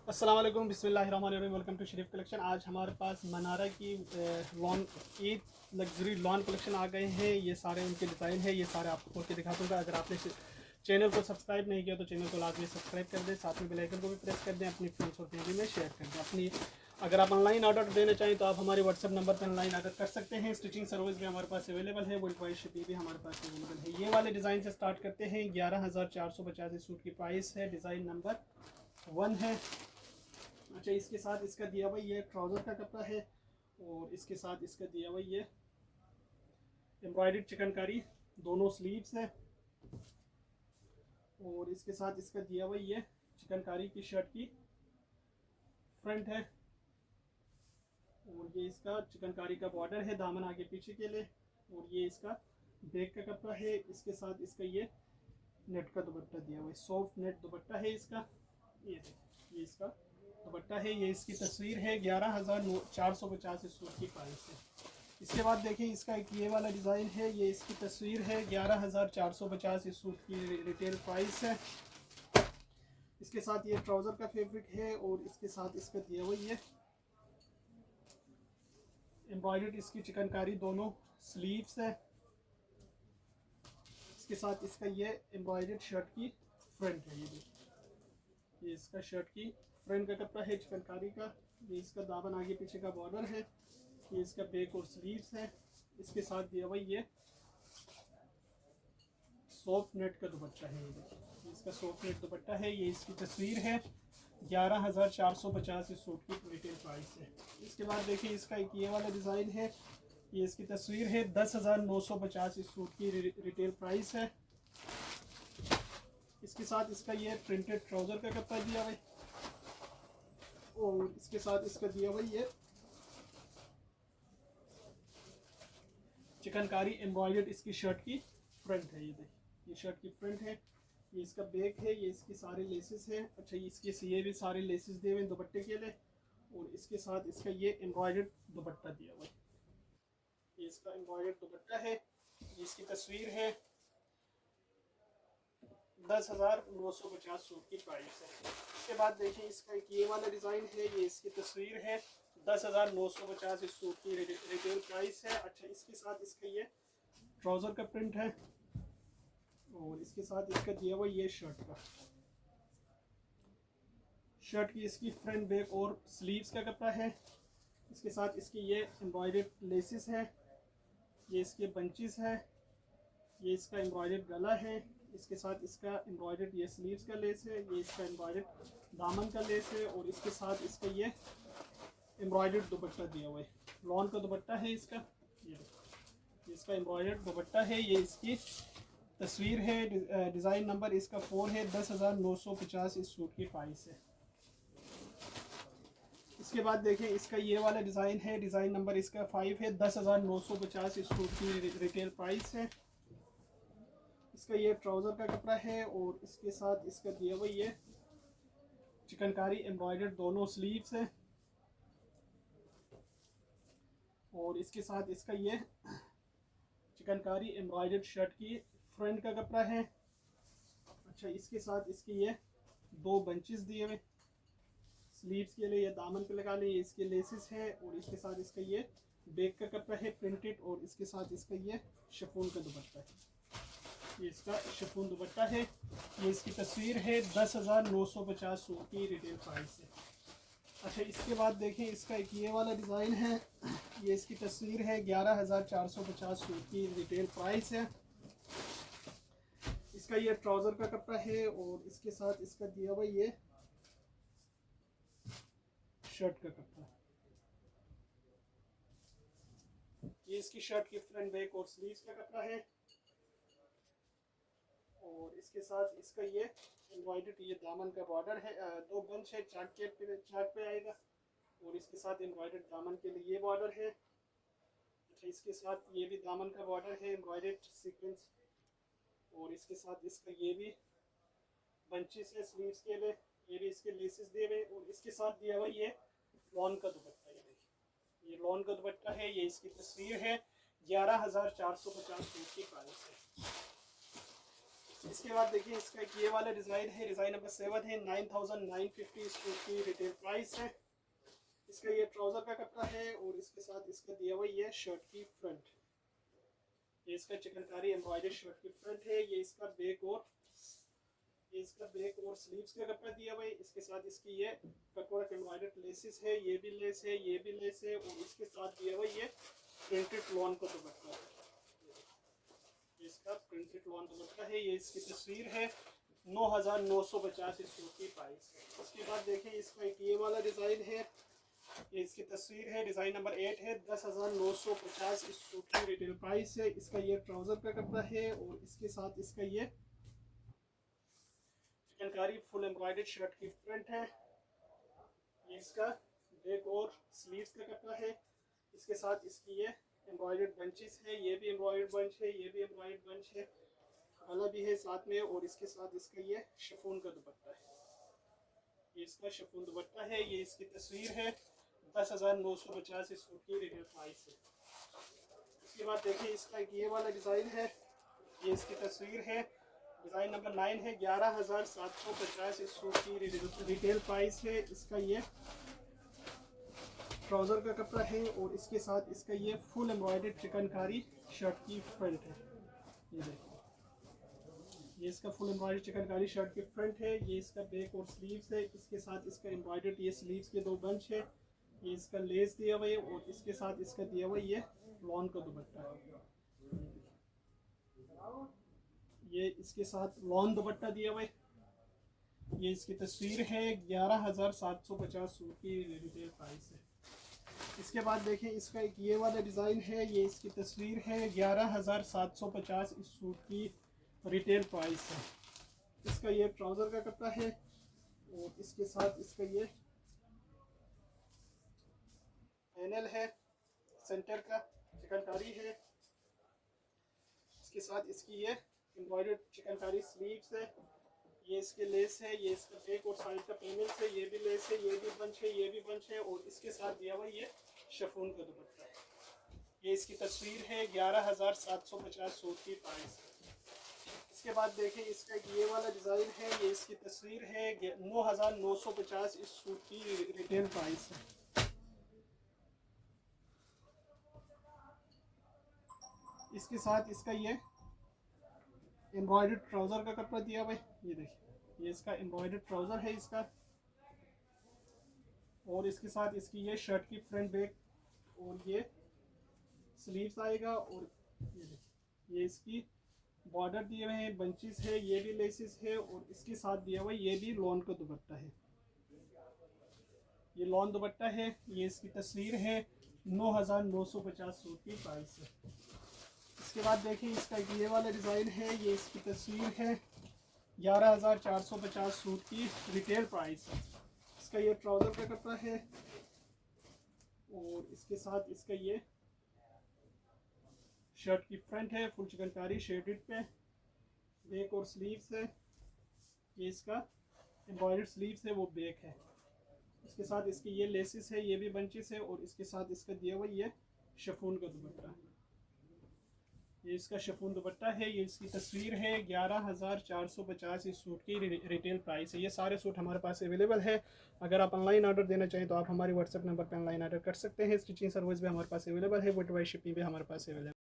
अस्सलाम वालेकुम, बिस्मिल्लाहिर्रहमानिर्रहीम। Welcome to Sharif collection. आज हमारे पास मनारा की lawn Eid luxury lawn collection आ गए हैं। ये सारे उनके डिज़ाइन है, ये सारे आपको खोल के दिखा दूँगा। अगर आपने चैनल को सब्सक्राइब नहीं किया तो चैनल को लाजमी सब्सक्राइब कर दें, साथ में बेल आइकन को भी प्रेस कर दें, अपनी फ्रेंड्स और फैमिली में शेयर कर दें। अपनी अगर आप ऑनलाइन ऑर्डर देना चाहें तो आप हमारे व्हाट्सअप नंबर पर ऑनलाइन ऑर्डर कर सकते हैं। स्टिचिंग सर्विस भी हमारे पास अवेलेबल है, वर्ल्ड वाइड शिपिंग भी हमारे पास अवेलेबल है। ये वाले डिज़ाइन से स्टार्ट करते हैं। 11,450 इस सूट की प्राइस है। डिज़ाइन नंबर 1 है। अच्छा, इसके साथ इसका दिया हुआ ये ट्राउज़र का कपड़ा है और इसके साथ इसका दिया हुआ ये एम्ब्रॉयडर्ड चिकनकारी दोनों स्लीव्स है और इसके साथ इसका दिया हुआ ये चिकनकारी की शर्ट की फ्रंट है और ये इसका चिकनकारी का बॉर्डर है दामन आगे पीछे के लिए और ये इसका बैक का कपड़ा है। इसके साथ इसका ये नेट का दुपट्टा दिया हुआ है, सॉफ्ट नेट दुपट्टा है इसका। ये इसका दुपट्टा है, ये इसकी तस्वीर है। 11,450 इस सूट की प्राइस है। इसके बाद देखें इसका एक ये वाला डिज़ाइन है, ये इसकी तस्वीर है। 11,450 इस सूट की रिटेल प्राइस है। इसके साथ ये ट्राउज़र का फैब्रिक है और इसके साथ इसका दिया हुआ ये एम्ब्रॉयडर्ड इसकी चिकनकारी दोनों स्लीव्स है। इसके साथ इसका ये एम्ब्रॉयडर्ड शर्ट की फ्रंट है। ये इसका शर्ट की फ्रंट का कपड़ा है चिकनकारी का। ये इसका दामन आगे पीछे का बॉर्डर है। ये इसका बैक और स्लीव्स है। इसके साथ दिया हुआ ये सॉफ्ट नेट का दुपट्टा है। ये इसका सॉफ्ट नेट दुपट्टा है, ये इसकी तस्वीर है। 11,450 इस सूट की रिटेल प्राइस है। इसके बाद देखिए इसका एक ये वाला डिज़ाइन है, ये इसकी तस्वीर है। 10,950 इस सूट की रिटेल प्राइस है। इसके साथ इसका ये प्रिंटेड ट्राउज़र का कपड़ा दिया हुआ है और इसके साथ इसका दिया हुआ ये चिकनकारी एम्ब्रॉयडर्ड इसकी शर्ट की फ्रंट है। ये देखिए ये शर्ट की फ्रंट है, ये इसका बैक है, ये इसकी सारे लेसेस है। अच्छा, इसके ये भी सारे लेसेस दिए हुए हैं दुपट्टे के लिए और इसके साथ इसका ये एम्ब्रॉयडर्ड दुपट्टा दिया हुआ है। ये इसका एम्ब्रॉयडर्ड दुपट्टा है, ये इसकी तस्वीर है। 10,950 सूट की प्राइस है। इसके बाद देखिए इसका एक ये वाला डिज़ाइन है, ये इसकी तस्वीर है। 10,950 इस सूट की रिटेल प्राइस है। अच्छा, इसके साथ इसका ये ट्राउज़र का प्रिंट है और इसके साथ इसका दिया हुआ ये शर्ट की इसकी फ्रंट बैक और स्लीव्स का कपड़ा है। इसके साथ इसकी ये एम्ब्रॉयडर्ड लेसेस है, ये इसके बंचेस है, ये इसका एम्ब्रॉयडर्ड गला है। इसके साथ इसका एम्ब्रॉयडर्ड ये स्लीव्स का लेस है, ये इसका एम्ब्रॉयडर्ड दामन का लेस है और इसके साथ इसका ये एम्ब्रॉयडर्ड दुपट्टा दिया हुआ है। लॉन का दुपट्टा है इसका। ये इसका एम्ब्रॉयडर्ड दुपट्टा है, ये इसकी तस्वीर है। डिज़ाइन नंबर इसका 4 है। 10,950 इस सूट की प्राइस है। इसके बाद देखें इसका ये वाला डिज़ाइन है, डिज़ाइन नंबर इसका 5 है। 10,950 इस सूट की रिटेल प्राइस है। इसका ये ट्राउज़र का कपड़ा है और इसके साथ इसका दिया हुआ ये चिकनकारी एम्ब्रॉयडर्ड दोनों स्लीव्स है और इसके साथ इसका ये चिकनकारी एम्ब्रॉयडर्ड शर्ट की फ्रंट का कपड़ा है। अच्छा, इसके साथ इसके ये दो बंचेस दिए हुए स्लीव्स के लिए, ये दामन पे लगा लिए, इसके लेसेस है और इसके साथ इसका ये बैक का कपड़ा है प्रिंटेड और इसके साथ इसका ये शिफॉन का दुपट्टा है। ये इसका शिफॉन दुपट्टा है, ये इसकी तस्वीर है। 10,950 सूट की रिटेल प्राइस है। अच्छा, इसके बाद देखें इसका एक ये वाला डिज़ाइन है, ये इसकी तस्वीर है। 11,450 सूट की रिटेल प्राइस है। इसका ये ट्राउज़र का कपड़ा है और इसके साथ इसका दिया हुआ ये शर्ट का कपड़ा। ये इसकी शर्ट की फ्रंट बैक और स्लीव्स का कपड़ा है और इसके साथ इसका ये एम्ब्रॉयडर्ड ये दामन का बॉर्डर है। दो बंच है, चाक पे आएगा और इसके साथ एम्ब्रॉयडर्ड दामन के लिए ये बॉर्डर है। अच्छा, इसके साथ ये भी दामन का बॉर्डर है एम्ब्रॉयडर्ड सीक्वेंस और इसके साथ इसका ये भी बंचेस है स्लीव्स के लिए, ये भी इसके लेसेस दिए हुए और इसके साथ दिया हुआ ये लॉन का दुपट्टा। ये देखिए ये लॉन का दुपट्टा है, ये इसकी तस्वीर है। 11,450 सूट की प्राइस है। इसके बाद देखिए इसका एक ये वाला डिज़ाइन है, डिज़ाइन नंबर 7 है। 9950 इस सूट की रिटेल प्राइस है। इसका ये ट्राउज़र का कपड़ा है और इसके साथ इसका दिया हुआ ये शर्ट की फ्रंट। ये इसका चिकनकारी एम्ब्रॉयडरी शर्ट की फ्रंट है। ये इसका बैक और स्लीव्स का कपड़ा दिया हुआ है। इसके साथ इसकी ये कटवर्क एम्ब्रॉयडर्ड लेसेस है, ये भी लेस है, ये भी लेस है और इसके साथ दिया हुआ ये प्रिंटेड लॉन का दुपट्टा है। इसका प्रिंटेड लॉन दुपट्टा है। ये इसकी तस्वीर है। 9950 इस सूट की प्राइस है। उसके बाद देखें इसका एक ये वाला डिज़ाइन है। ये इसकी तस्वीर है, डिज़ाइन नंबर 8 है। 10,950 इस सूट की रिटेल प्राइस है। इसका ये ट्राउज़र का कपड़ा है और इसके साथ इसका ये चिकनकारी फुल एम्ब्रॉयडर्ड शर्ट की फ्रंट है। ये इसका बैक और स्लीव्स का कपड़ा है। इसके साथ इसकी ये एम्ब्रॉयडर्ड बंचेस है, ये भी एम्ब्रॉयडर्ड बंच है, ये भी एम्ब्रॉयडर्ड बंच है, गला भी है साथ में और इसके साथ इसका ये शिफॉन का दुपट्टा है। ये इसका शिफॉन दुपट्टा है। ये इसकी तस्वीर है। 10,950 इस सूट की रिटेल प्राइस है। उसके बाद देखिए इसका एक ये वाला डिज़ाइन है। ये इसकी तस्वीर है, डिज़ाइन नंबर 9 है। 11,750 इस सूट की रिटेल प्राइस है। इसका ये ट्राउज़र का कपड़ा है और इसके साथ इसका ये फुल एम्ब्रॉयडर्ड चिकनकारी शर्ट की फ्रंट है। ये देखिए, ये इसका फुल एम्ब्रॉयडर्ड चिकनकारी शर्ट की फ्रंट है। ये इसका बैक और स्लीव्स है। इसके साथ इसका एम्ब्रॉयडर्ड ये स्लीव्स के 2 बंच है। ये इसका लेस दिया हुआ है और इसके साथ इसका दिया हुआ ये लॉन का दुपट्टा है। ये इसके साथ लॉन दुपट्टा दिया हुआ है। ये इसकी तस्वीर है। 11,750 सूट की रिटेल प्राइस है। इसके बाद देखें इसका एक ये वाला डिज़ाइन है। ये इसकी तस्वीर है। 11,750 इस सूट की रिटेल प्राइस है। इसका ये ट्राउज़र का कपड़ा है और इसके साथ इसका ये पैनल है सेंटर का, चिकनकारी है। इसके साथ इसकी ये एम्ब्रॉयडर्ड चिकनकारी स्लीव्स है। ये इसके लेस है। ये इसका बैक और साइड का पैनल है, ये भी लेस है, ये भी बंच है, ये भी बंच है और इसके साथ दिया हुआ ये शिफॉन का दुपट्टा है। ये इसकी तस्वीर है। 11,750 सूट की प्राइस है। इसके बाद देखें इसका एक ये वाला डिज़ाइन है। ये इसकी तस्वीर है। 9,950 इस सूट की रिटेल प्राइस है। इसके साथ इसका ये एम्ब्रॉयडर्ड ट्राउज़र का कपड़ा दिया हुआ है। ये देखिए, ये इसका एम्ब्रॉयडर्ड ट्राउज़र है इसका और इसके साथ इसकी ये शर्ट की फ्रंट बैक और ये स्लीव्स आएगा और ये देखिए, ये इसकी बॉर्डर दिए हुए हैं, बंचेस है, ये भी लेसेस है और इसके साथ दिया हुआ ये भी लॉन का दुपट्टा है। ये लॉन दुपट्टा है। ये इसकी तस्वीर है। 9,950 सूट की प्राइस है। इसके बाद देखिए इसका ये वाला डिज़ाइन है। ये इसकी तस्वीर है। 11,450 सूट की रिटेल प्राइस है। इसका ये ट्राउज़र का कपड़ा है और इसके साथ इसका ये शर्ट की फ्रंट है, फुल चिकनकारी शेडेड पे, बैक और स्लीव्स है। ये इसका एम्ब्रॉयडर्ड स्लीव्स है, वो बैक है। इसके साथ इसकी ये लेसेस है, ये भी बंचेस है और इसके साथ इसका दिया हुआ ये शिफॉन का दुपट्टा है। ये इसका शिफॉन दुपट्टा है। ये इसकी तस्वीर है। 11,450 इस सूट की रिटेल प्राइस है। ये सारे सूट हमारे पास अवेलेबल है। अगर आप ऑनलाइन ऑर्डर देना चाहें तो आप हमारे व्हाट्सएप नंबर पर ऑनलाइन ऑर्डर कर सकते हैं। स्टिचिंग सर्विस भी हमारे पास अवेलेबल है। वर्ल्ड वाइड शिपिंग भी हमारे पास अवेलेबल है।